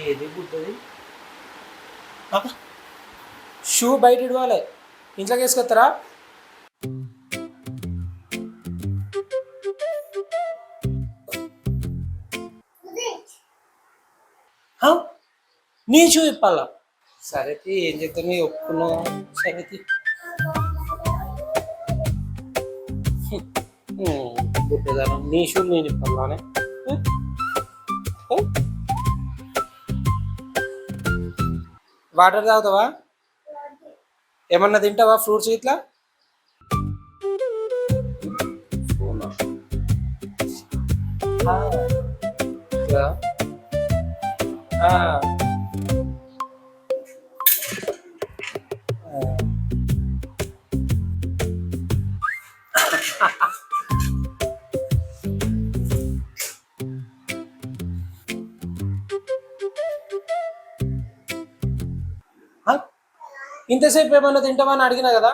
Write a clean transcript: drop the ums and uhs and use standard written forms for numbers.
ఏది బుద్ధది షూ బయట ఇడవాలి ఇంట్లోకి వేసుకొస్తారా నీ షూ ఇప్పాలా సరే ఏం చెప్తా మీ ఒప్పుకున్నావు సరే బుద్ధదానం నీ షూ నేను ఇప్పాలానే వాటర్ తాగుతావా ఏమన్నా తింటావా ఫ్రూట్స్ ఇట్లా ఇంతసేపు ఏమన్నా తింటావా అని అడిగినా కదా